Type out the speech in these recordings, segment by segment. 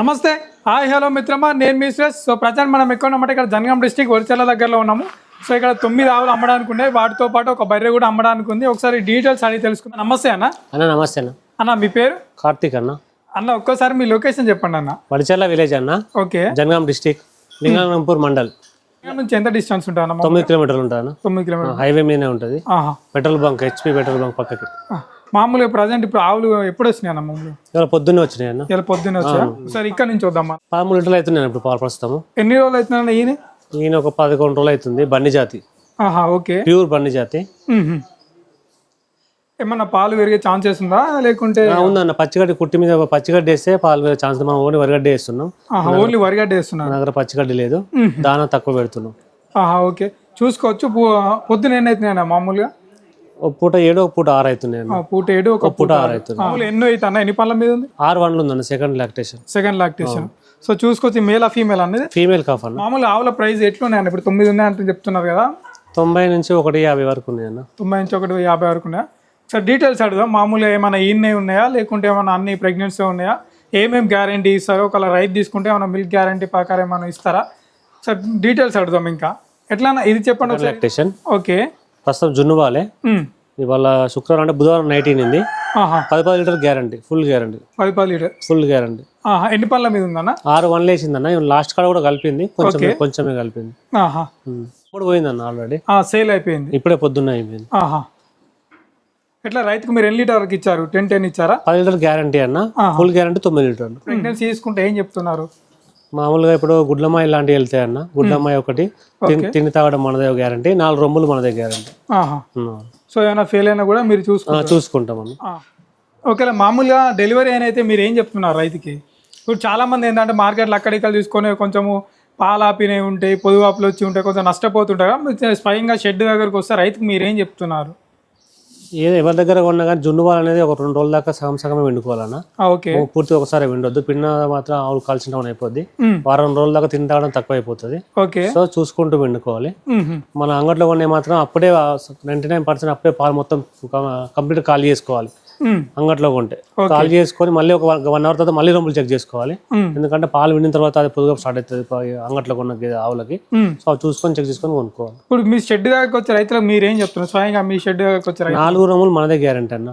నమస్తే hi hello మిత్రమా నేను మీ శ్రేష్. సో ప్రజెంట్ మనం ఎక్కడ ఉన్నామంటే ఇక్కడ జనగాం డిస్ట్రిక్ట్ వరిచర్ల దగ్గరలో ఉన్నాము. సో ఇక్కడ 9 ఆవులు అమ్మడానికి ఉన్నాయి, వాటితో పాటు ఒక బర్రె కూడా అమ్మడానికి ఉంది. ఒకసారి డీటెయిల్స్ అడిగి తెలుసుకుందాం. నమస్తే అన్న. నమస్తే అన్న. అన్న మీ పేరు? కార్తీక్ అన్న. అన్న ఒక్కసారి మీ లొకేషన్ చెప్పండి అన్న. వరిచర్ల విలేజ్ అన్న. ఓకే. జనగాం డిస్ట్రిక్ట్ లింగంపూర్ మండల్ నుంచి ఎంత డిస్టెన్స్ ఉంటుంది అన్న? 9 కిలోమీటర్లు ఉంటుంది అన్న. 9 కిలోమీటర్లు హైవే మీదనే ఉంటుంది. Petrol bunk, HP petrol bunk పక్కకి. మామూలుగా ప్రజెంట్ ఇప్పుడు ఆవులు ఎప్పుడు వచ్చినాయి అన్న? మామూలు ఇవాళ పొద్దున్నే వచ్చినాయి అన్న. ఇలా పొద్దున్నే వచ్చా. సరే ఇక్కడ నుంచి వద్దామా. 13 లీటర్లు అవుతున్నాయి ఇప్పుడు పాలు ప్రస్తుతం. ఎన్ని రోజులు అవుతుందన్న ఈయన ఒక 11 రోజులు అవుతుంది. బండి జాతి, ఓకే, ప్యూర్ బండి జాతి. ఏమన్నా పాలు పెరిగే ఛాన్సెస్ ఉందా లేకుంటే? ఉందన్న. పచ్చిగడ్డి కుట్టి మీద పచ్చిగడ్డి వేస్తే పాలు పెరిగే ఛాన్స్. మనం ఓన్లీ వరిగడ్డి వేస్తున్నాం. ఓన్లీ వరిగడ్డి వేస్తున్నాం. మన దగ్గర పచ్చిగడ్డి లేదు, దానా తక్కువ పెడుతున్నాం. ఓకే, చూసుకోవచ్చు. పొద్దున ఎన్ని అవుతున్నాయి మామూలుగా? ఒక పూట 7, ఒక పూట 6 అవుతున్నాయి. పూట 7, ఒక పూట 6 అవుతుంది. ఎన్నో అవుతా? ఎన్ని పళ్ళ మీద ఉంది? 6 వన్లు ఉందన్న. Second lactation. సో చూసుకోవచ్చు. మేల్ ఫీమేల్ అనేది? ఫీమేల్ కాఫ్ అన్న. మామూలు ఆవుల ప్రైస్ ఎట్లున్నాయి? ఇప్పుడు 9 ఉన్నాయి అంటే చెప్తున్నారు కదా. 90 నుంచి 150 వరకు ఉన్నాయి అన్న. 90 నుంచి 150 వరకు ఉన్నాయా? సార్ డీటెయిల్స్ అడుగుదాం. మామూలుగా ఏమైనా ఈయనే ఉన్నాయా లేకుంటే ఏమైనా అన్ని ప్రెగ్నెన్సీ ఉన్నాయా? ఏమేమి గ్యారంటీ ఇస్తారో? ఒకవేళ రైతు తీసుకుంటే ఏమైనా మిల్క్ గ్యారంటీ ప్రకారం ఏమైనా ఇస్తారా? సార్ డీటెయిల్స్ అడుగుదాం. ఇంకా ఎట్లా ఇది చెప్పండి. లాక్టేషన్. ఓకే. ప్రస్తుతం జున్నువాలే. ఇవాళ శుక్రవారం అంటే బుధవారం నైట్ అయింది. 10 litre guarantee, full guarantee. 10 litre full guarantee. ఎన్ని పళ్ళ మీద ఉందన్న? 6 వన్లు వేసిందన్న. లాస్ట్ కాడ కూడా కలిపింది, కొంచెమే కలిపింది. ఇప్పుడు పోయిందన్న ఆల్రెడీ. సేల్ అయిపోయింది. ఇప్పుడే పొద్దున్న అయిపోయింది. ఎట్లా రైతుకు మీరు ఎన్ని లీటర్ ఇచ్చారు? 10 ఇచ్చారా? 10 లీటర్ గ్యారంటీ అన్న. ఫుల్ గ్యారంటీ 9 లీటర్లు. ప్రెగ్నెన్సీ తీసుకుంటే ఏం చెప్తున్నారు? మామూలుగా ఇప్పుడు గుడ్లమ్మాయి లాంటివి వెళ్తాయి అన్న. గుడ్లమ్మాయి ఒకటి తిని తాగడం మనదే గ్యారంటీ. 4 రొమ్ములు మనదే గ్యారంటీ. సో ఏమైనా ఫెయిల్ అయినా కూడా మీరు చూసుకుంటాం అన్న. ఓకే. మామూలుగా డెలివరీ అయితే మీరు ఏం చెప్తున్నారు రైతుకి? ఇప్పుడు చాలా మంది ఏంటంటే మార్కెట్లో అక్కడిక్కడ తీసుకొని కొంచెము పాలు ఆపినవి ఉంటాయి, పొదువాపులు వచ్చి ఉంటాయి, కొంచెం నష్టపోతుంటారు. స్వయంగా షెడ్ దగ్గరకు వస్తే రైతుకి మీరు ఏం చెప్తున్నారు? ఎవరి దగ్గర కొన్నా కానీ జున్నువాలు అనేది ఒక 2 రోజుల దాకా సగమే వండుకోవాలన్నా. ఓకే. పూర్తి ఒకసారి వండొద్దు. పిండ మాత్రం ఆవులు కాల్చిన అయిపోద్ది. వారం రోజుల దాకా తిని తాగడం తక్కువ అయిపోతుంది. ఓకే. సో చూసుకుంటూ వండుకోవాలి. మన అంగట్లో కొనే మాత్రం అప్పుడే 99% అప్పుడే పాలు మొత్తం కంప్లీట్ ఖాళీ చేసుకోవాలి. అంగట్లో కొంటే ఖాళీ చేసుకొని మళ్ళీ ఒక 1 అవర్ తర్వాత మళ్ళీ రొమ్ములు చెక్ చేసుకోవాలి. ఎందుకంటే పాలు విండిన తర్వాత అది పొదుగా స్టార్ట్ అవుతుంది అంగట్లో కొన్న ఆవులకి. సో చూసుకొని చెక్ చేసుకొని కొనుక్కోవాలి. ఇప్పుడు మీ షెడ్ దగ్గరకు వచ్చే రైతులకు మీరు ఏం చెప్తున్నారు? స్వయంగా మీ షెడ్ దగ్గరకు వచ్చే 4 రొమ్ములు మనదే గ్యారంటీ అన్న.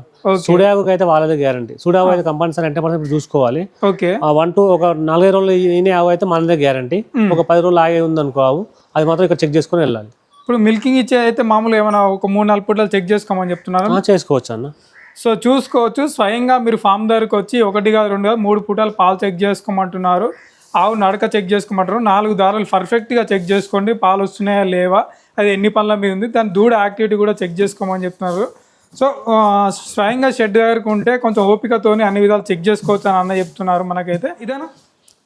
సుడావుకి అయితే వాళ్ళదే గ్యారంటీ. సుడావు అయితే కంపల్సరీ 90% చూసుకోవాలి. ఓకే. 4 రోజులు ఈయన ఆవు అయితే మనదే గ్యారంటీ. ఒక 10 రోజులు ఆగే ఉంది అనుకో ఆవు, అది మాత్రం ఇక్కడ చెక్ చేసుకొని వెళ్ళాలి. ఇప్పుడు మిల్కింగ్ ఇచ్చే అయితే మామూలు ఏమైనా ఒక 3-4 పూటలు చెక్ చేసుకోమని చెప్తున్నారు. చేసుకోవచ్చు అన్న. సో చూసుకోవచ్చు. స్వయంగా మీరు ఫామ్ దగ్గరకు వచ్చి 1 కాదు 2 కాదు 3 పూటలు పాలు చెక్ చేసుకోమంటున్నారు. ఆవు నడక చెక్ చేసుకోమంటారు. 4 దారాలు పర్ఫెక్ట్గా చెక్ చేసుకోండి. పాలు వస్తున్నాయా లేవా, అది ఎన్ని పళ్ళ మీద ఉంది, దాని దూడ యాక్టివిటీ కూడా చెక్ చేసుకోమని చెప్తున్నారు. సో స్వయంగా షెడ్ దగ్గరకు ఉంటే కొంచెం ఓపికతోని అన్ని విధాలు చెక్ చేసుకోవచ్చు అని అన్న చెప్తున్నారు. మనకైతే ఇదేనా?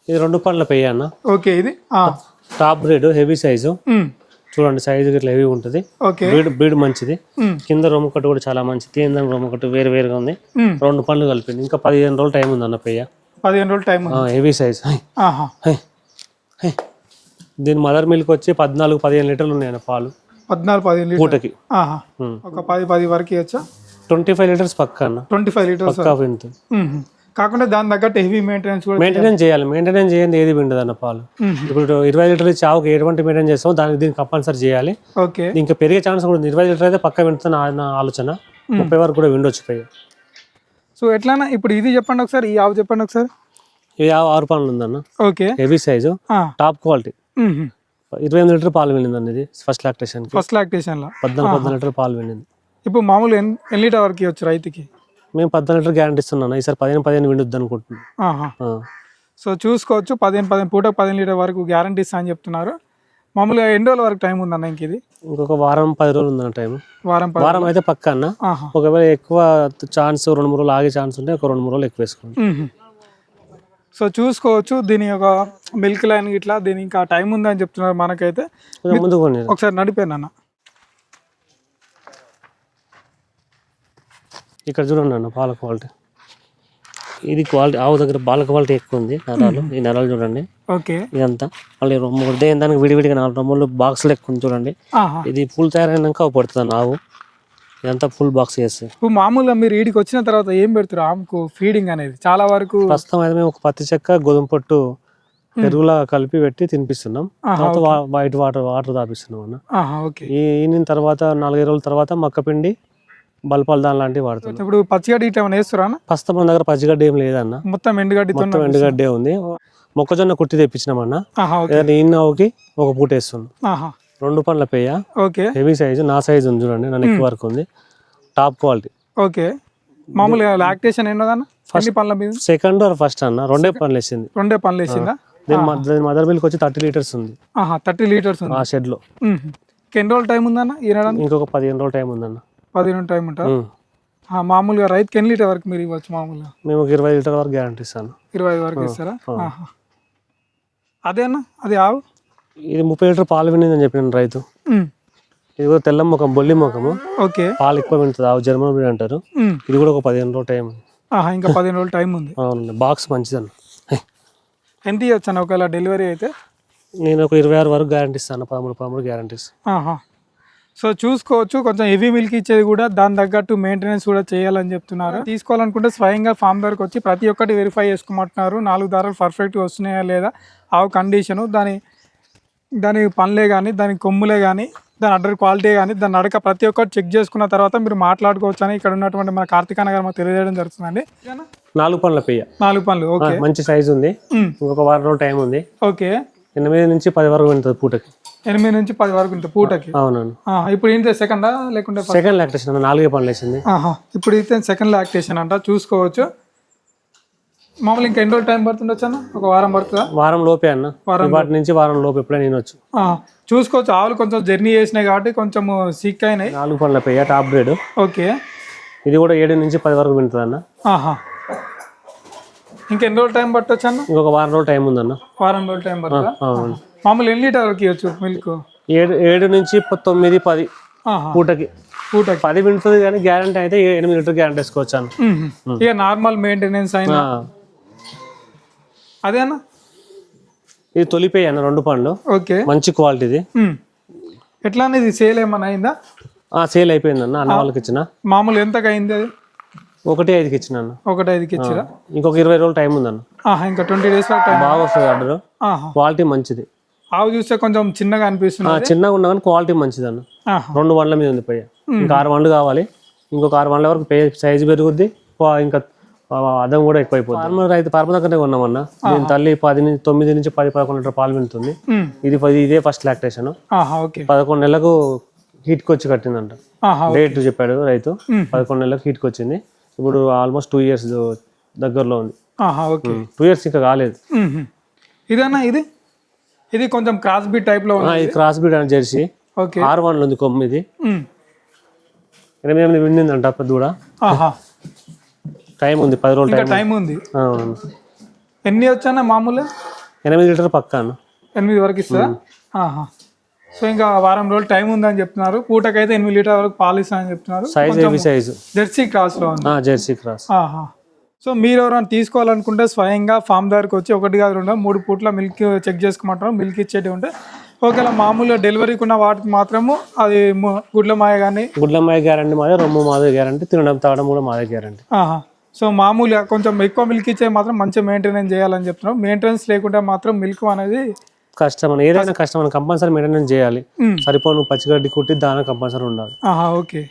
ఇది 2 పళ్ళ పెయ్య అన్న. ఓకే. ఇది టాప్ బ్రీడ్, హెవీ సైజు. చూడండి సైజు ఇట్లా హెవీ ఉంటుంది. బ్రీడ్ మంచిది. కింద రొమ్మకట్టు కూడా చాలా మంచిది. తిందని రొమ్మకట్టు వేరుగా ఉంది. 2 పళ్ళు కలిపింది. ఇంకా 15 రోజులు టైం ఉంది అన్న పెయ్య. 15 రోజులు టైం. Heavy size. దీని మదర్ మిల్క్ వచ్చి 14-15 లీటర్లు ఉన్నాయి అన్న పాలు. 14-15 పూటకి. ఒక 10 వరకు ఇవ్వచ్చా? 25 లీటర్స్ పక్క అన్న. 25 లీటర్స్ పక్కా వింటుంది. కాకుండా దాని తగ్గట్టు హెవీ మెయింటెనెన్స్ చేయాలి. మెయింటెనెన్స్ చేయండి ఏది పిండదు అన్న పాలు. ఇప్పుడు 20 లీటర్లు చావుకి ఎటువంటి మెయింటైన్ చేస్తాం దీనికి కంపల్సరీ చేయాలి. ఓకే. ఇంకా పెరిగే ఛాన్స్ కూడా ఉంది. 20 లీటర్ అయితే పక్క వింటుంది నా ఆలోచన. 30 వరకు కూడా విండొచ్చు పెయ్య. సో ఎట్లా ఇప్పుడు ఇది చెప్పండి ఒకసారి, ఈ ఆవు చెప్పండి ఒకసారి. ఈ ఆవు 6 పళ్ళు ఉందన్న. Okay. Heavy size, top quality. 28 litre పాలు విండింది అండి. ఫస్ట్ లాక్టేషన్ లో 14 లీటర్ పాలు విండింది. ఇప్పుడు మామూలు ఎన్ని లీటర్ వరకు ఇవ్వచ్చు రైతుకి? మేము 14 లీటర్ గ్యారంటీ ఇస్తున్నాను. ఈసారి 15 విండుద్ది అనుకుంటున్నాను. సో చూసుకోవచ్చు. 15 పూట 15 లీటర్ వరకు గ్యారంటీ ఇస్తా అని చెప్తున్నారు. మామూలుగా ఎన్ని రోజుల వరకు టైం ఉందన్న? ఇంక ఇది ఇంకొక వారం 10 రోజులు ఉందన్న టైం. వారం అయితే పక్క అన్న. ఒకవేళ ఎక్కువ ఛాన్స్ 2-3 రోజులు ఆగే ఛాన్స్ ఉంటే ఒక 2-3 రోజులు ఎక్కువ వేసుకోండి. సో చూసుకోవచ్చు. దీని యొక్క మిల్క్ లైన్ ఇట్లా దీని ఇంకా టైం ఉందని చెప్తున్నారు. మనకైతే ముందు ఒకసారి నడిపాను అన్న. ఇక్కడ చూడండి అన్న పాల క్వాలిటీ. ఇది క్వాలిటీ ఆవు దగ్గర పాల క్వాలిటీ ఎక్కువ ఉంది. నరాలు, ఈ నరాలు చూడండి. ఓకే. ఇదంతా మళ్ళీ దానికి విడివిడిగా 4 రొమ్ములు బాక్స్లు ఎక్కువ ఉంది చూడండి. ఇది పూలు తయారైనాక పడుతుంది అన్న ఆవు. ఇదంతా ఫుల్ బాక్స్ చేస్తాయి. ఇప్పుడు మామూలుగా మీరు ఈడికి వచ్చిన తర్వాత ఏం పెడతారు ఆమెకు ఫీడింగ్ అనేది? చాలా వరకు ప్రస్తుతం అయితే మేము ఒక పత్తి చెక్క గోధుమ పొట్టు ఎరువులా కలిపి పెట్టి తినిపిస్తున్నాం. తర్వాత వైట్ వాటర్ తాపిస్తున్నాం అన్న. ఓకే. ఈయన తర్వాత 4-5 రోజుల తర్వాత మక్కపిండి బల్పాలు దాని లాంటివి వాడుతున్నాం. ఇప్పుడు పచ్చిగడ్డి ఇట్లా ఏమైనా వేస్తారా? ప్రస్తుతం మన దగ్గర పచ్చిగడ్డ ఏం లేదన్న, మొత్తం ఎండుగడ్డే ఉంది. మొక్కజొన్న కుట్టి తెప్పించినామన్న. ఈయనకి ఒక పూట వేస్తున్నాం. 2 పండ్ల పేయ, హెవీ సైజు, నా సైజు ఉంది చూడండి, నా నెక్ వరకు ఉంది, టాప్ క్వాలిటీ. ఓకే. మామూలుగా లాక్టేషన్ ఎన్నోదన్న? ఫస్ట్ పండ్ల మీద సెకండ్ ఆర్ ఫస్ట్ అన్న? 2 పండ్లు వేసింది. 2 పండ్లు వేసిందా? మదర్ మిల్క్ వచ్చి 30 లీటర్స్ ఉంది. 30 లీటర్స్ ఉంది ఆ షెడ్ లో. ఎన్ని రోజులు టైం ఉందన్న ఈనడానికి? ఇంకొక 15 రోజులు టైం ఉందన్న. 15 టైం ఉంటారు. మామూలుగా రైతుకి ఎన్ని లీటర్ వరకు మీరు ఇవ్వచ్చు? మామూలుగా మేము 20 లీటర్ వరకు గ్యారంటీ ఇస్తాను. 20 వరకు ఇస్తారా? అదే అన్న, అది ఆవు ఇది 30 లీటర్ పాలు వినిందని చెప్పిన రైతు. ఇది కూడా తెల్ల ముఖం, బొల్లి ముఖము. ఓకే. పాలు ఎక్కువ వింటుంది, ఆవు జర్మన్ బ్రీడ్ అంటారు. ఇది కూడా ఒక 15 రోజులు టైం ఉంది. ఇంకా 15 రోజులు టైం ఉంది. అవునండి. బాక్స్ మంచిదన్న. ఎంత ఇవ్వచ్చు అన్న ఒకవేళ డెలివరీ అయితే? నేను ఒక 26 వరకు గ్యారంటీ ఇస్తాను. 13 గ్యారంటీస్. సో చూసుకోవచ్చు, కొంచెం హెవీ మిల్క్ ఇచ్చేది కూడా దాని తగ్గట్టు మెయింటెనెన్స్ కూడా చేయాలని చెప్తున్నారు. తీసుకోవాలనుకుంటే స్వయంగా ఫామ్ దగ్గరకు వచ్చి ప్రతి ఒక్కటి వెరిఫై చేసుకోమంటున్నారు. 4 దారాలు పర్ఫెక్ట్గా వస్తున్నాయా లేదా, ఆవు కండిషను, దాని పనులే కానీ, దాని కొమ్ములే కానీ, దాని అడ్డర్ క్వాలిటీ కానీ, దాని నడక ప్రతి ఒక్కటి చెక్ చేసుకున్న తర్వాత మీరు మాట్లాడుకోవచ్చు అని ఇక్కడ ఉన్నటువంటి మన కార్తిక్ అన్న గారు మాకు తెలియజేయడం జరుగుతుందండి. 4 పండ్ల పెయ్య, 4 పండ్లు. ఓకే. మంచి సైజు ఉంది. ఇంకొక 1 రోజులు టైం ఉంది. ఓకే. 8 నుంచి 10 వరకు ఉంటుంది పూటకి. 8 నుంచి 10 వరకు ఉంటుంది పూటకి. అవునండి. ఇప్పుడు ఏంటి సెకండా లేకుంటే? Second lactation. 4 పండ్లు వేసింది. ఇప్పుడు అయితే సెకండ్ లాక్టేషన్ అంట. చూసుకోవచ్చు. మామూలు ఇంకా ఎన్ని రోజులు టైం పడుతుండొచ్చు అన్న? ఒక వారం పడుతుందా? వారం లోపే అన్న. వాటి నుంచి వారం లోపు ఎప్పుడైనా తినొచ్చు. చూసుకోవచ్చు. ఆవులు కొంచెం జర్నీ చేసినాయి కాబట్టి కొంచెం సిక్ అయినాయి. 4 పండ్ల పెయ్య, టాప్ గ్రేడ్. ఓకే. ఇది కూడా 7 నుంచి 10 వరకు వింటుంది అన్న. ఇంకెన్ని రోజులు టైం పట్టొచ్చు అన్న? ఇంకొక 1 రోజులు టైం ఉందన్న. 1 రోజులు టైం పడుతుందా? మామూలు ఎన్ని లీటర్ వరకు ఇవ్వచ్చు మిల్క్? 7 నుంచి 9, 10 పూటకి. 10 వింటుంది కానీ గ్యారంటీ అయితే 8 లీటర్ గ్యారంటీ వేసుకోవచ్చు అన్న. ఇక నార్మల్ మెయింటెనెన్స్ అయినా అదే అన్న. ఇది తొలిపేయి అన్న, 2 పండ్లు. ఓకే. మంచి క్వాలిటీది. ఎట్లా అనేది సేల్ ఏమన్నా అయిందా? సేల్ అయిపోయింది అన్న. అన్న వాళ్ళకి ఇచ్చిన. మామూలు ఎంతకు అయింది అది? 1.5కి ఇచ్చిన అన్న. 1.5కి ఇచ్చిరా? ఇంకొక 20 రోజులు టైం ఉందన్న. ఇంకా 20 డేస్ వరకు టైం. బాగా వస్తుంది ఆర్డర్. క్వాలిటీ మంచిది. ఆవు చూస్తే కొంచెం చిన్నగా అనిపిస్తుంది. చిన్నగా ఉన్నా కానీ క్వాలిటీ మంచిది అన్న. 2 పండ్ల మీద ఉంది పెయ్య. ఇంకా 6 పండ్లు కావాలి. ఇంకొక 6 పండ్ల వరకు పెయ్య సైజు పెరుగుద్ది. ఇంకా అదం కూడా ఎక్కువైపోతుంది. ఫార్మర్ దగ్గరనే ఉన్నామన్నా. దీని తల్లి 9 నుంచి 10-11 లీటర్ పాలు వింటుంది. ఇదే ఫస్ట్ లాక్టేషన్. 11 నెలలకు హీట్కి వచ్చి కట్టిందంట. డేట్ చెప్పాడు రైతు. 11 నెలలకు హీట్కి వచ్చింది. ఇప్పుడు ఆల్మోస్ట్ 2 years దగ్గరలో ఉంది. 2 years ఇంకా కాలేదు. ఇదన్నా ఇది కొంచెం క్రాస్ బీట్ టైప్ లో ఉంది. ఇది క్రాస్ బీట్ అని జెర్సీ. 6 పండ్లు ఉంది కొమ్ము. ఇది 8 విండిందంట పెద్ద కూడా. టైం ఉంది, 10 రోజులు టైం ఉంది. ఎన్ని వచ్చానా మామూలు? 8 లీటర్ పక్కా అన్న. 8 వరకు ఇస్తా. సో ఇంకా వారం రోజులు టైం ఉందని చెప్తున్నారు. పూటకైతే 8 లీటర్ వరకు పాలు ఇస్తా అని చెప్తున్నారు. సైజు జెర్సీ క్రాస్ లో ఉంది. Jersey cross. సో మీరు ఎవరైనా తీసుకోవాలనుకుంటే స్వయంగా ఫామ్ దగ్గరకు వచ్చి 1 కాదు 2 3 పూట్ల మిల్క్ చెక్ చేసుకోమంటారు. మిల్క్ ఇచ్చేటి ఉంటే ఒకవేళ మామూలుగా డెలివరీకి ఉన్న వాటికి మాత్రము అది గుడ్ల మాయ కానీ, గుడ్ల మాయ గ్యారంటీ మాదే, రొమ్ము మాదే గ్యారంటీ, తినడం తాగడం కూడా మాదే గ్యారంటీ. సో మామూలుగా కొంచెం ఎక్కువ మిల్క్ ఇచ్చే మాత్రం మంచిగా మెయింటెనెన్స్ చేయాలని చెప్తున్నాం. మెయింటెనెన్స్ లేకుంటే మాత్రం మిల్క్ అనేది కష్టం. ఏదైనా కష్టం. కంపల్సరీ మెయింటెనెన్స్ చేయాలి. సరిపోను పచ్చిగడ్డి కుట్టి దాన కంపల్సరీ ఉండాలి. ఓకే.